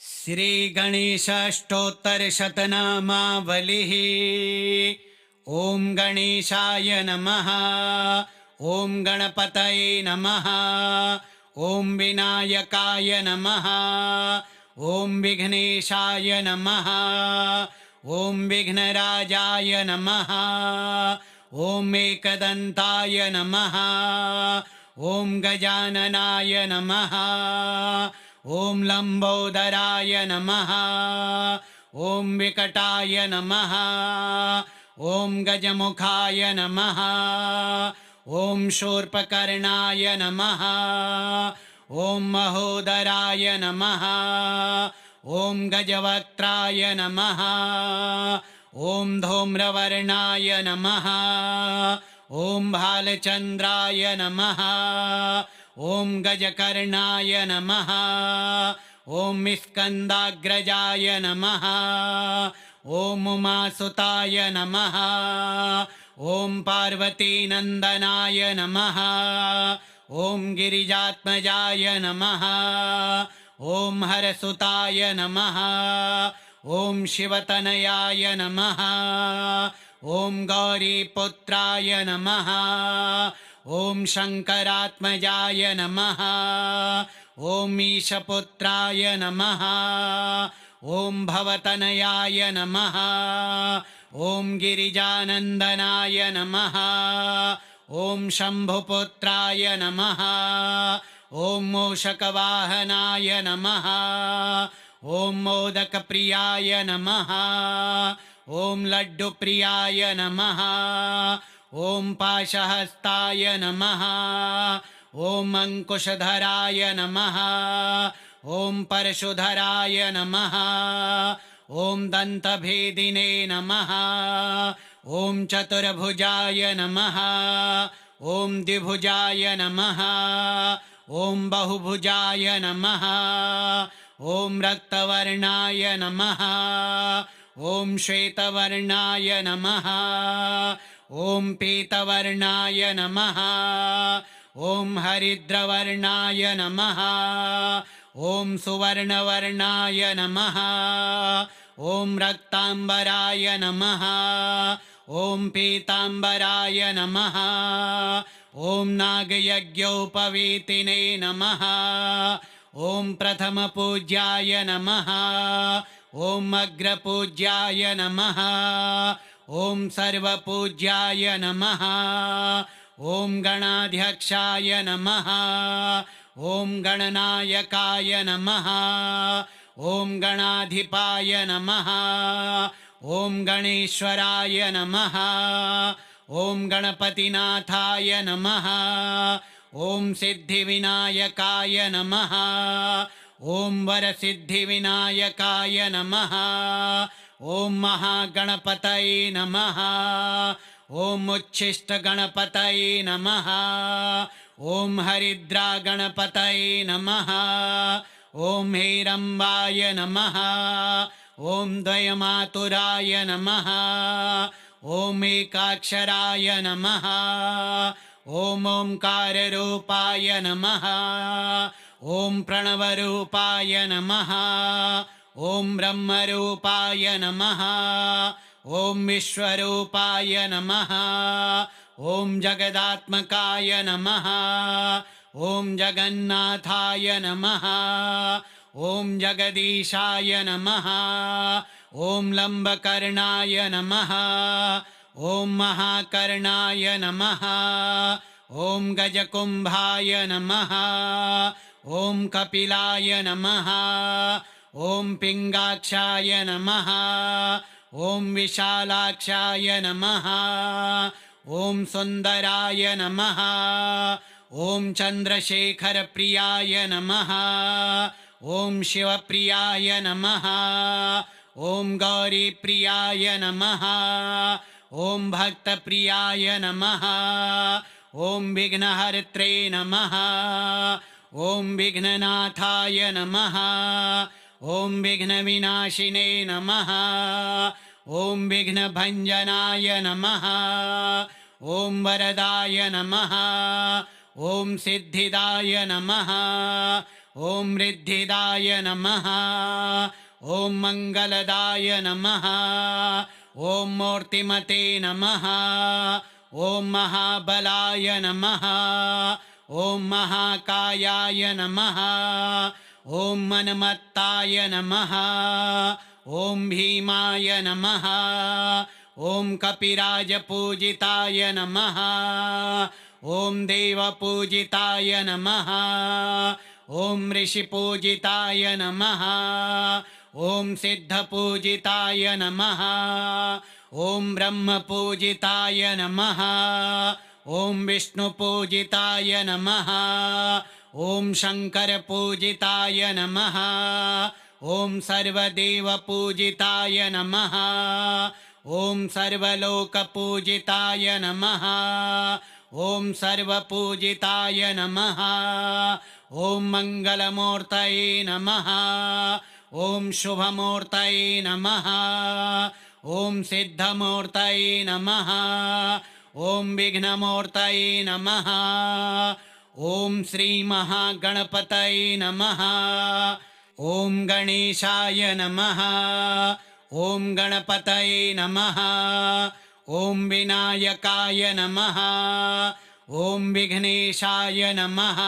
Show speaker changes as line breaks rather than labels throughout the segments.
श्रीगणेशाष्टोत्तरशतनामावलिः। ॐ गणेशाय नमः। ॐ गणपतये नमः। ॐ विनायकाय नमः। ॐ विघ्नेशाय नमः। ॐ विघ्नराजाय नमः। ॐ एकदन्ताय नमः। ॐ गजाननाय नमः। ॐ लम्बोदराय नमः। ॐ विकटाय नमः। ॐ गजमुखाय नमः। ॐ शूर्पकर्णाय नमः। ॐ महोदराय नमः। ॐ गजवक्त्राय नमः। ॐ धूम्रवर्णाय नमः। ॐ भालचन्द्राय नमः। ॐ गजकर्णाय नमः। ॐ स्कन्दाग्रजाय नमः। ॐ उमासुताय नमः। ॐ पार्वतीनन्दनाय नमः। ॐ गिरिजात्मजाय नमः। ॐ हरसुताय नमः। ॐ शिवतनयाय नमः। ॐ गौरीपुत्राय नमः। ॐ शङ्करात्मजाय नमः। ॐ ईशपुत्राय नमः। ॐ भवतनयाय नमः। ॐ गिरिजानन्दनाय नमः। ॐ शम्भुपुत्राय नमः। ॐ मूषकवाहनाय नमः। ॐ मोदकप्रियाय नमः। ॐ लड्डुप्रियाय नमः। ॐ पाशहस्ताय नमः। ॐ अङ्कुशधराय नमः। ॐ परशुधराय नमः। ॐ दन्तभेदिने नमः। ॐ चतुर्भुजाय नमः। ॐ द्विभुजाय नमः। ॐ बहुभुजाय नमः। ॐ रक्तवर्णाय नमः। ॐ श्वेतवर्णाय नमः। ॐ पीतवर्णाय नमः। ॐ हरिद्रवर्णाय नमः। ॐ सुवर्णवर्णाय नमः। ॐ रक्ताम्बराय नमः। ॐ पीताम्बराय नमः। ॐ नागयज्ञोपवीतिने नमः। ॐ प्रथमपूज्याय नमः। ॐ अग्रपूज्याय नमः। ॐ सर्वपूज्याय नमः। ॐ गणाध्यक्षाय नमः। ॐ गणनायकाय नमः। ॐ गणाधिपाय नमः। ॐ गणेश्वराय नमः। ॐ गणपतिनाथाय नमः। ॐ सिद्धिविनायकाय नमः। ॐ वरसिद्धिविनायकाय नमः। ॐ महागणपतये नमः। ॐ उच्छिष्टगणपतये नमः। ॐ हरिद्रागणपतये नमः। ॐ हेरम्बाय नमः। ॐ द्वयमातुराय नमः। ॐ एकाक्षराय नमः। ॐ ओंकाररूपाय नमः। ॐ प्रणवरूपाय नमः। ॐ ब्रह्मरूपाय नमः। ॐ विश्वरूपाय नमः। ॐ जगदात्मकाय नमः। ॐ जगन्नाथाय नमः। ॐ जगदीशाय नमः। ॐ लम्बकर्णाय नमः। ॐ महाकर्णाय नमः। ॐ गजकुम्भाय नमः। ॐ कपिलाय नमः। ॐ पिङ्गाक्षाय नमः। ॐ विशालाक्षाय नमः। ॐ सुन्दराय नमः। ॐ चन्द्रशेखरप्रियाय नमः। ॐ शिवप्रियाय नमः। ॐ गौरीप्रियाय नमः। ॐ भक्तप्रियाय नमः। ॐ विघ्नहर्त्रे नमः। ॐ विघ्ननाथाय नमः। ॐ विघ्नविनाशिने नमः। ॐ विघ्नभञ्जनाय नमः। ॐ वरदाय नमः। ॐ सिद्धिदाय नमः। ॐ रिद्धिदाय नमः ॐ मङ्गलदाय नमः ॐ मूर्तिमते नमः ॐ महाबलाय नमः ॐ महाकायाय नमः ॐ मन्मत्ताय नमः ॐ भीमाय नमः ॐ कपिराजपूजिताय नमः ॐ देवपूजिताय नमः ॐ ऋषिपूजिताय नमः ॐ सिद्धपूजिताय नमः ॐ ब्रह्मपूजिताय नमः ॐ विष्णुपूजिताय नमः ॐ शङ्करपूजिताय नमः ॐ सर्वदेवपूजिताय नमः ॐ सर्वलोकपूजिताय नमः ॐ सर्वपूजिताय नमः ॐ मङ्गलमूर्तये नमः ॐ शुभमूर्तये नमः ॐ सिद्धमूर्तये नमः ॐ विघ्नमूर्तये नमः ॐ श्रीमहागणपतये नमः ॐ गणेशाय नमः ॐ गणपतये नमः ॐ विनायकाय नमः ॐ विघ्नेशाय नमः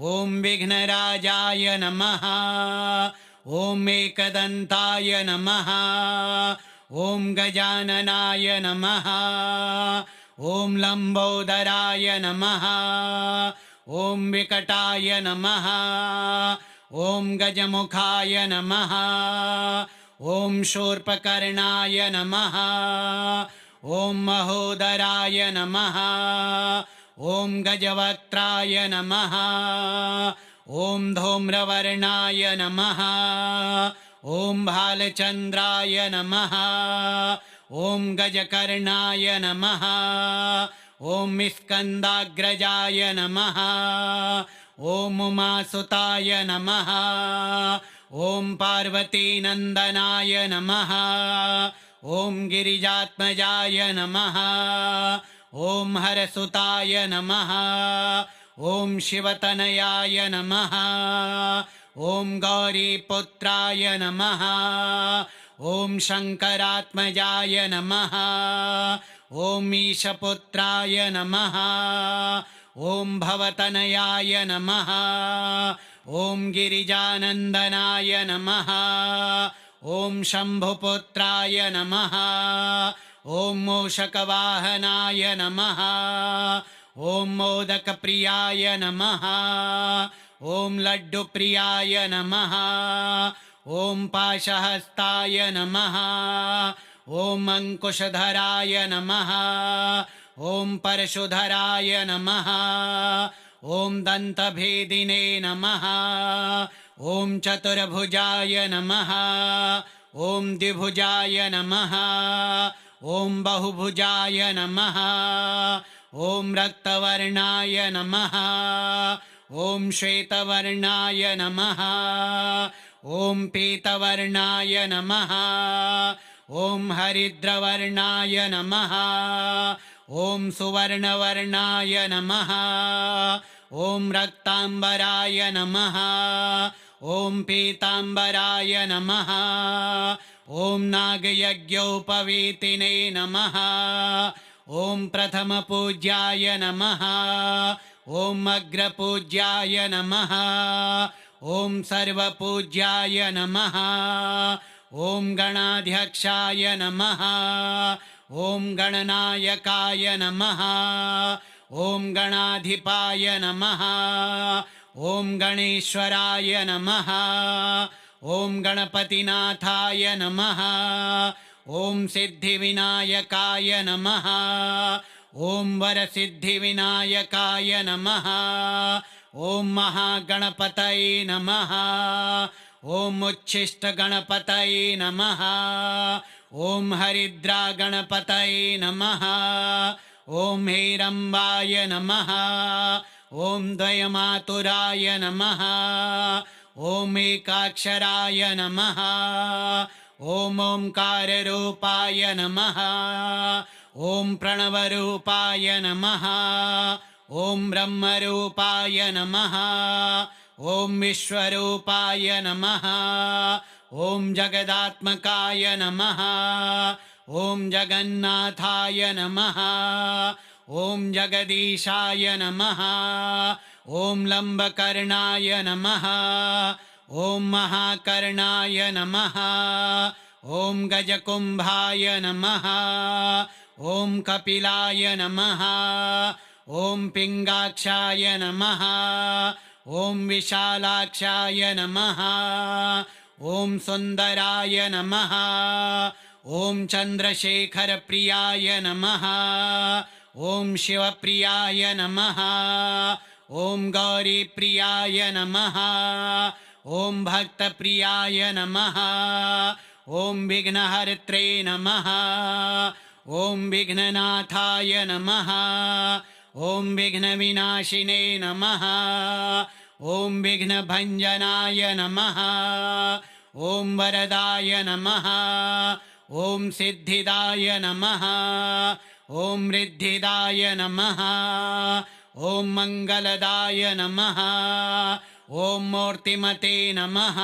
ॐ विघ्नराजाय नमः ॐ एकदन्ताय नमः ॐ गजाननाय नमः ॐ लम्बोदराय नमः ॐ विकटाय नमः ॐ गजमुखाय नमः ॐ शूर्पकर्णाय नमः ॐ महोदराय नमः ॐ गजवक्त्राय नमः ॐ धूम्रवर्णाय नमः ॐ भालचन्द्राय नमः ॐ गजकर्णाय नमः ॐ स्कन्दाग्रजाय नमः ॐ उमासुताय नमः ॐ पार्वतीनन्दनाय नमः ॐ गिरिजात्मजाय नमः ॐ हरसुताय नमः ॐ शिवतनयाय नमः ॐ गौरीपुत्राय नमः ॐ शङ्करात्मजाय नमः ॐ ईशपुत्राय नमः ॐ भवतनयाय नमः ॐ गिरिजानन्दनाय नमः ॐ शम्भुपुत्राय नमः ॐ मूषकवाहनाय नमः ॐ मोदकप्रियाय नमः ॐ लड्डुप्रियाय नमः ॐ पाशहस्ताय नमः ॐ अङ्कुशधराय नमः ॐ परशुधराय नमः ॐ दन्तभेदिने नमः ॐ चतुर्भुजाय नमः ॐ द्विभुजाय नमः ॐ बहुभुजाय नमः ॐ रक्तवर्णाय नमः ॐ श्वेतवर्णाय नमः ॐ पीतवर्णाय नमः ॐ हरिद्रवर्णाय नमः ॐ सुवर्णवर्णाय नमः ॐ रक्ताम्बराय नमः ॐ पीताम्बराय नमः ॐ नागयज्ञोपवीतिने नमः ॐ प्रथमपूज्याय नमः ॐ अग्रपूज्याय नमः ॐ सर्वपूज्याय नमः ॐ गणाध्यक्षाय नमः ॐ गणनायकाय नमः ॐ गणाधिपाय नमः ॐ गणेश्वराय नमः ॐ गणपतिनाथाय नमः ॐ सिद्धिविनायकाय नमः ॐ वरसिद्धिविनायकाय नमः ॐ महागणपतये नमः ॐ उच्छिष्टगणपतये नमः ॐ हरिद्रागणपतये नमः ॐ हेरम्बाय नमः ॐ द्वयमातुराय नमः ॐ एकाक्षराय नमः ॐ ओंकाररूपाय नमः ॐ प्रणवरूपाय नमः ॐ ब्रह्मरूपाय नमः ॐ विश्वरूपाय नमः ॐ जगदात्मकाय नमः ॐ जगन्नाथाय नमः ॐ जगदीशाय नमः ॐ लम्बकर्णाय नमः ॐ महाकर्णाय नमः ॐ गजकुम्भाय नमः ॐ कपिलाय नमः ॐ पिङ्गाक्षाय नमः ॐ विशालाक्षाय नमः ॐ सुन्दराय नमः ॐ चन्द्रशेखरप्रियाय नमः ॐ शिवप्रियाय नमः ॐ गौरीप्रियाय नमः ॐ भक्तप्रियाय नमः ॐ विघ्नहर्त्रे नमः ॐ विघ्ननाथाय नमः ॐ विघ्नविनाशिने नमः ॐ विघ्नभञ्जनाय नमः ॐ वरदाय नमः ॐ सिद्धिदाय नमः ॐ रिद्धिदाय नमः ॐ मङ्गलदाय नमः ॐ मूर्तिमते नमः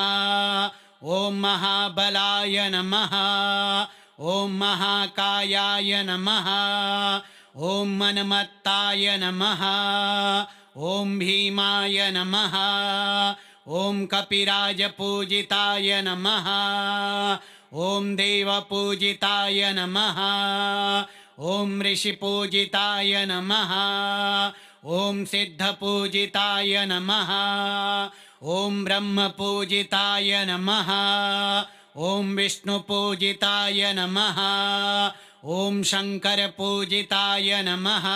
ॐ महाबलाय नमः ॐ महाकायाय नमः ॐ मन्मत्ताय नमः ॐ भीमाय नमः ॐ कपिराजपूजिताय नमः ॐ देवपूजिताय नमः ॐ ऋषिपूजिताय नमः ॐ सिद्धपूजिताय नमः ॐ ब्रह्मपूजिताय नमः ॐ विष्णुपूजिताय नमः ॐ शङ्करपूजिताय नमः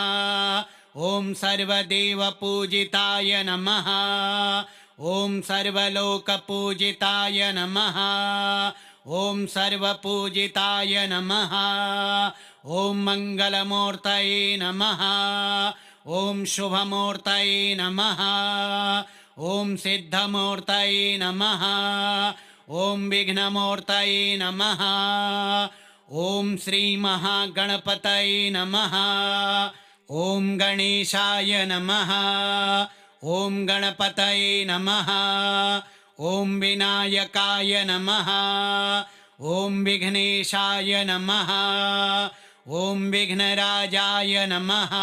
ॐ सर्वदेवपूजिताय नमः ॐ सर्वलोकपूजिताय नमः ॐ सर्वपूजिताय नमः ॐ मङ्गलमूर्तये नमः ॐ शुभमूर्तये नमः ॐ सिद्धमूर्तये नमः ॐ विघ्नमूर्तये नमः ॐ श्रीमहागणपतये नमः ॐ गणेशाय नमः ॐ गणपतये नमः ॐ विनायकाय नमः ॐ विघ्नेशाय नमः ॐ विघ्नराजाय नमः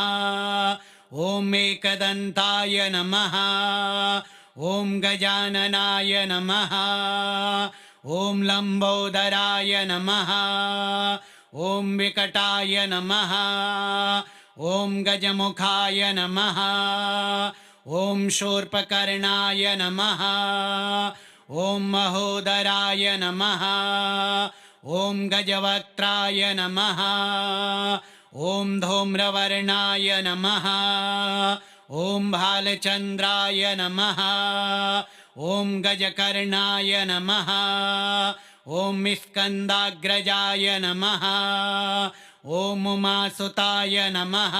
ॐ एकदन्ताय नमः ॐ गजाननाय नमः ॐ लम्बोदराय नमः ॐ विकटाय नमः ॐ गजमुखाय नमः ॐ शूर्पकर्णाय नमः ॐ महोदराय नमः ॐ गजवक्त्राय नमः ॐ धूम्रवर्णाय नमः ॐ भालचन्द्राय नमः ॐ गजकर्णाय नमः ॐ स्कन्दाग्रजाय नमः ॐ उमासुताय नमः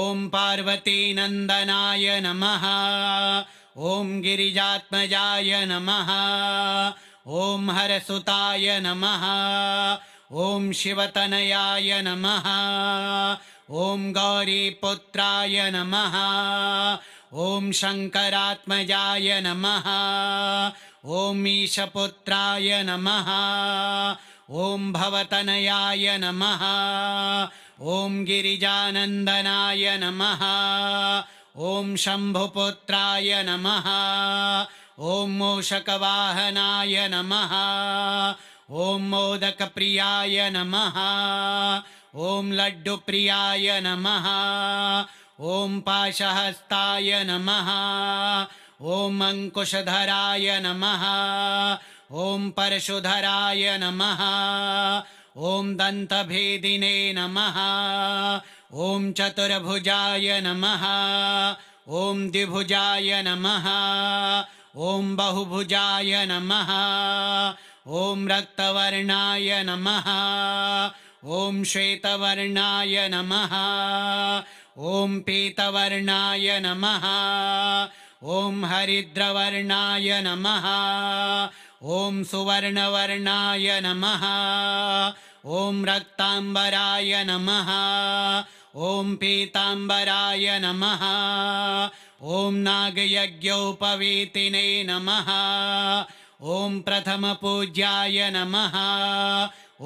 ॐ पार्वतीनन्दनाय नमः ॐ गिरिजात्मजाय नमः ॐ हरसुताय नमः ॐ शिवतनयाय नमः ॐ गौरीपुत्राय नमः ॐ शङ्करात्मजाय नमः ॐ ईशपुत्राय नमः ॐ भवतनयाय नमः ॐ गिरिजानन्दनाय नमः ॐ शम्भुपुत्राय नमः ॐ मूषकवाहनाय नमः ॐ मोदकप्रियाय नमः ॐ लड्डुप्रियाय नमः ॐ पाशहस्ताय नमः ॐ अङ्कुशधराय नमः ॐ परशुधराय नमः ॐ दन्तभेदिने नमः ॐ चतुर्भुजाय नमः ॐ द्विभुजाय नमः ॐ बहुभुजाय नमः ॐ रक्तवर्णाय नमः ॐ श्वेतवर्णाय नमः ॐ पीतवर्णाय नमः ॐ हरिद्रवर्णाय नमः ॐ सुवर्णवर्णाय नमः ॐ रक्ताम्बराय नमः ॐ पीताम्बराय नमः ॐ नागयज्ञोपवीतिने नमः। ॐ प्रथमपूज्याय नमः।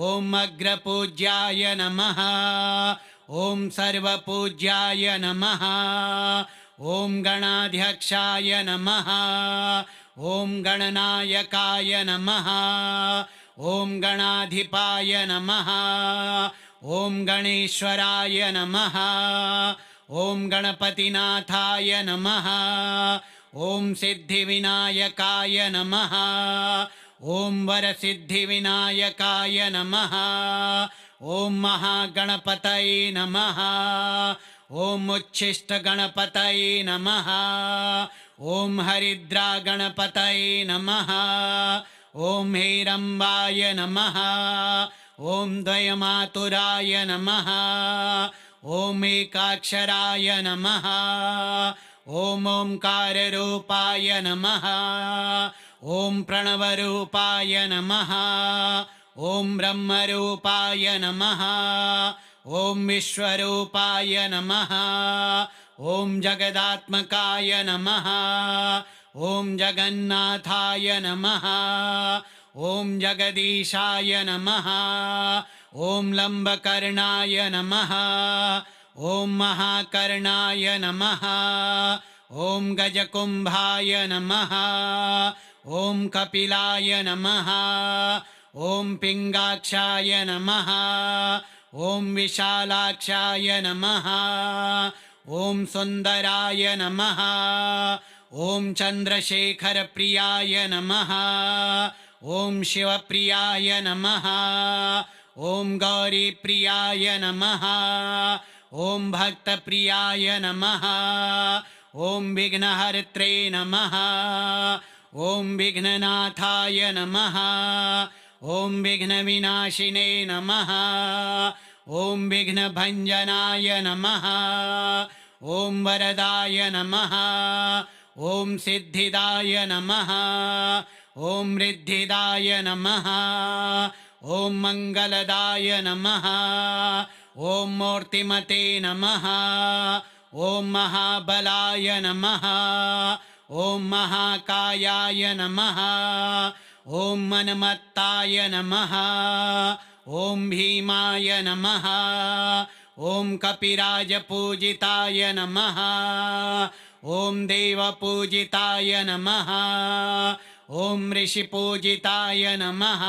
ॐ अग्रपूज्याय नमः। ॐ सर्वपूज्याय नमः। ॐ गणाध्यक्षाय नमः। ॐ गणनायकाय नमः। ॐ गणाधिपाय नमः। ॐ गणेश्वराय नमः। ॐ गणपतिनाथाय नमः। ॐ सिद्धिविनायकाय नमः। ॐ वरसिद्धिविनायकाय नमः। ॐ महागणपतये नमः। ॐ उच्छिष्टगणपतये नमः। ॐ हरिद्रागणपतये नमः। ॐ हेरम्बाय नमः। ॐ द्वयमातुराय नमः। ॐ एकाक्षराय नमः। ॐ ओंकाररूपाय नमः। ॐ प्रणवरूपाय नमः। ॐ ब्रह्मरूपाय नमः। ॐ विश्वरूपाय नमः। ॐ जगदात्मकाय नमः। ॐ जगन्नाथाय नमः। ॐ जगदीशाय नमः। ॐ लम्बकर्णाय नमः। ॐ महाकर्णाय नमः। ॐ गजकुम्भाय नमः। ॐ कपिलाय नमः। ॐ पिङ्गाक्षाय नमः। ॐ विशालाक्षाय नमः। ॐ सुन्दराय नमः। ॐ चन्द्रशेखरप्रियाय नमः। ॐ शिवप्रियाय नमः। ॐ गौरीप्रियाय नमः। ॐ भक्तप्रियाय नमः। ॐ विघ्नहर्त्रे नमः। ॐ विघ्ननाथाय नमः। ॐ विघ्नविनाशिने नमः। ॐ विघ्नभञ्जनाय नमः। ॐ वरदाय नमः। ॐ सिद्धिदाय नमः। ॐ रिद्धिदाय नमः। ॐ मङ्गलदाय नमः। ॐ मूर्तिमते नमः। ॐ महाबलाय नमः। ॐ महाकायाय नमः। ॐ मन्मत्ताय नमः। ॐ भीमाय नमः। ॐ कपिराजपूजिताय नमः। ॐ देवपूजिताय नमः। ॐ ऋषिपूजिताय नमः।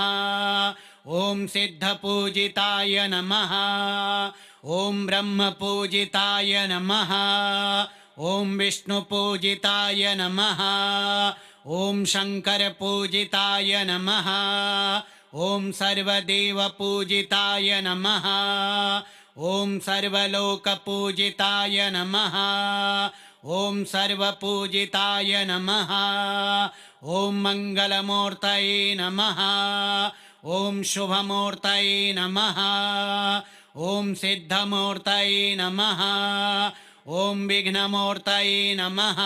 ॐ सिद्धपूजिताय नमः। ॐ ब्रह्मपूजिताय नमः। ॐ विष्णुपूजिताय नमः। ॐ शङ्करपूजिताय नमः। ॐ सर्वदेवपूजिताय नमः। ॐ सर्वलोकपूजिताय नमः। ॐ सर्वपूजिताय नमः। ॐ मङ्गलमूर्तये नमः। ॐ शुभमूर्तये नमः। ॐ सिद्धमूर्तये नमः। ॐ विघ्नमूर्तये नमः।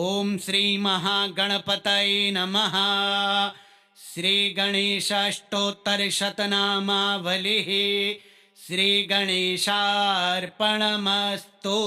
ॐ श्रीमहागणपतये नमः। श्रीगणेशाष्टोत्तरशतनामावलिः श्रीगणेशार्पणमस्तु।